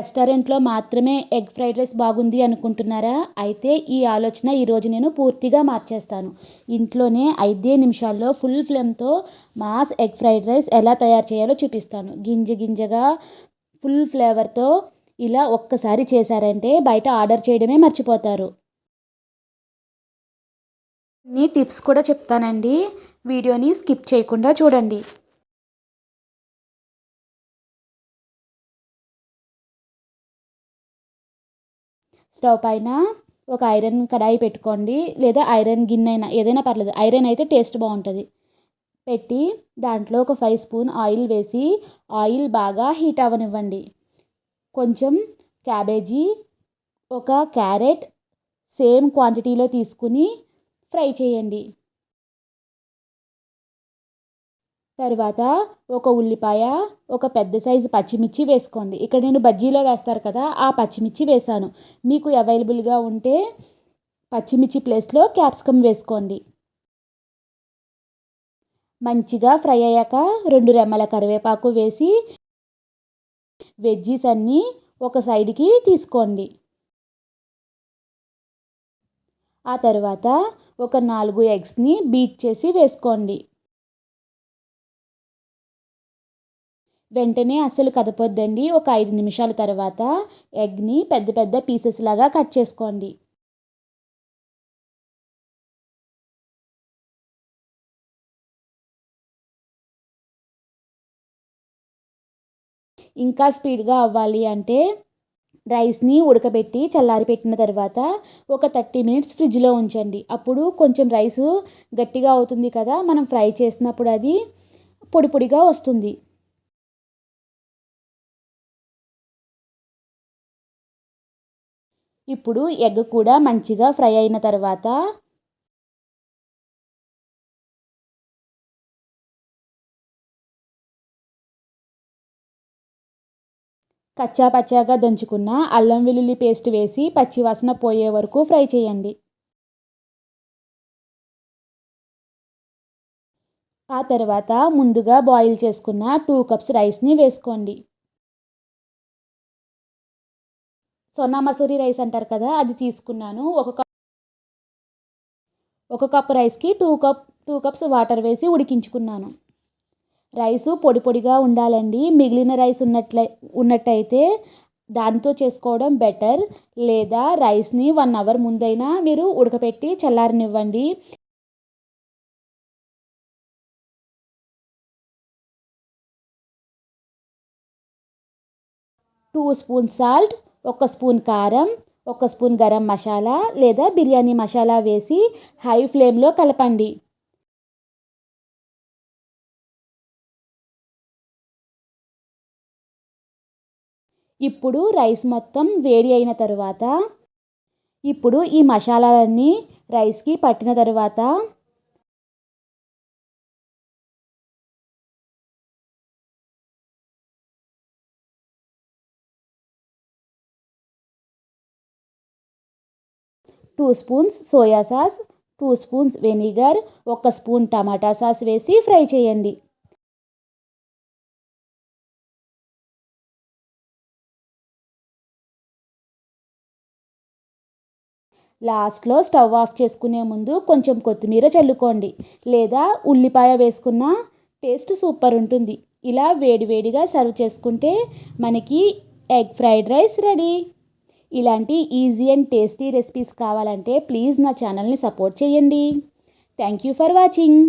రెస్టారెంట్లో మాత్రమే egg fried rice బాగుంది అనుకుంటున్నారా? అయితే ఈ ఆలోచన ఈరోజు నేను పూర్తిగా మార్చేస్తాను. ఇంట్లోనే 5 నిమిషాల్లో ఫుల్ ఫ్లేమ్‌తో మాస్ ఎగ్ ఫ్రైడ్ రైస్ ఎలా తయారు చేయాలో చూపిస్తాను. గింజ గింజగా ఫుల్ ఫ్లేవర్‌తో ఇలా ఒక్కసారి చేశారంటే బయట ఆర్డర్ చేయడమే మర్చిపోతారు. కొన్ని టిప్స్ కూడా చెప్తానండి. వీడియోని స్కిప్ చేయకుండా చూడండి. స్టవ్ పైన ఒక ఐరన్ కడాయి పెట్టుకోండి, లేదా ఐరన్ గిన్నె అయినా ఏదైనా పర్లేదు. ఐరన్ అయితే టేస్ట్ బాగుంటుంది. పెట్టి దాంట్లో ఒక 5 స్పూన్ ఆయిల్ వేసి ఆయిల్ బాగా హీట్ అవ్వనివ్వండి. కొంచెం క్యాబేజీ, ఒక క్యారెట్ సేమ్ క్వాంటిటీలో తీసుకుని ఫ్రై చేయండి. తర్వాత ఒక ఉల్లిపాయ, ఒక పెద్ద సైజు పచ్చిమిర్చి వేసుకోండి. ఇక్కడ నేను బజ్జీలో వేస్తారు కదా, ఆ పచ్చిమిర్చి వేసాను. మీకు అవైలబుల్గా ఉంటే పచ్చిమిర్చి ప్లేస్లో క్యాప్సికమ్ వేసుకోండి. మంచిగా ఫ్రై అయ్యాక 2 రెమ్మల కరివేపాకు వేసి వెజ్జీస్ అన్నీ ఒక సైడ్కి తీసుకోండి. ఆ తర్వాత ఒక 4 ఎగ్స్ని బీట్ చేసి వేసుకోండి. వెంటనే అస్సలు కదపొద్దండి. ఒక 5 నిమిషాల తర్వాత ఎగ్ని పెద్ద పెద్ద పీసెస్ లాగా కట్ చేసుకోండి. ఇంకా స్పీడ్గా అవ్వాలి అంటే రైస్ని ఉడకబెట్టి చల్లారి పెట్టిన తర్వాత ఒక 30 మినిట్స్ ఫ్రిడ్జ్లో ఉంచండి. అప్పుడు కొంచెం రైసు గట్టిగా అవుతుంది కదా, మనం ఫ్రై చేసినప్పుడు అది పొడి పొడిగా వస్తుంది. ఇప్పుడు ఎగ్ కూడా మంచిగా ఫ్రై అయిన తర్వాత కచ్చా పచ్చాగా దంచుకున్న అల్లం వెల్లుల్లి పేస్ట్ వేసి పచ్చివాసన పోయే వరకు ఫ్రై చేయండి. ఆ తర్వాత ముందుగా బాయిల్ చేసుకున్న 2 కప్స్ రైస్ని వేసుకోండి. సోనా మసూరి రైస్ అంటారు కదా, అది తీసుకున్నాను. ఒక కప్ రైస్కి 2 కప్స్ వాటర్ వేసి ఉడికించుకున్నాను. రైసు పొడి పొడిగా ఉండాలండి. మిగిలిన రైస్ ఉన్నట్టయితే దాంతో చేసుకోవడం బెటర్. లేదా రైస్ని 1 అవర్ ముందైనా మీరు ఉడకపెట్టి చల్లారనివ్వండి. 2 స్పూన్ సాల్ట్, 1 స్పూన్ కారం, 1 స్పూన్ గరం మసాలా లేదా బిర్యానీ మసాలా వేసి హై ఫ్లేమ్లో కలపండి. ఇప్పుడు రైస్ మొత్తం వేడి అయిన తరువాత ఇప్పుడు ఈ మసాలాలన్నీ రైస్కి పట్టిన తరువాత two spoons soya sauce, 2 spoons vinegar, 1 spoon టమాటా సాస్ వేసి ఫ్రై చేయండి. లాస్ట్లో స్టవ్ ఆఫ్ చేసుకునే ముందు కొంచెం కొత్తిమీర చల్లుకోండి, లేదా ఉల్లిపాయ వేసుకున్న టేస్ట్ సూపర్ ఉంటుంది. ఇలా వేడివేడిగా సర్వ్ చేసుకుంటే మనకి ఎగ్ ఫ్రైడ్ రైస్ రెడీ. ఇలాంటి ఈజీ అండ్ టేస్టీ రెసిపీస్ కావాలంటే ప్లీజ్ నా ఛానల్ని సపోర్ట్ చేయండి. Thank you for watching.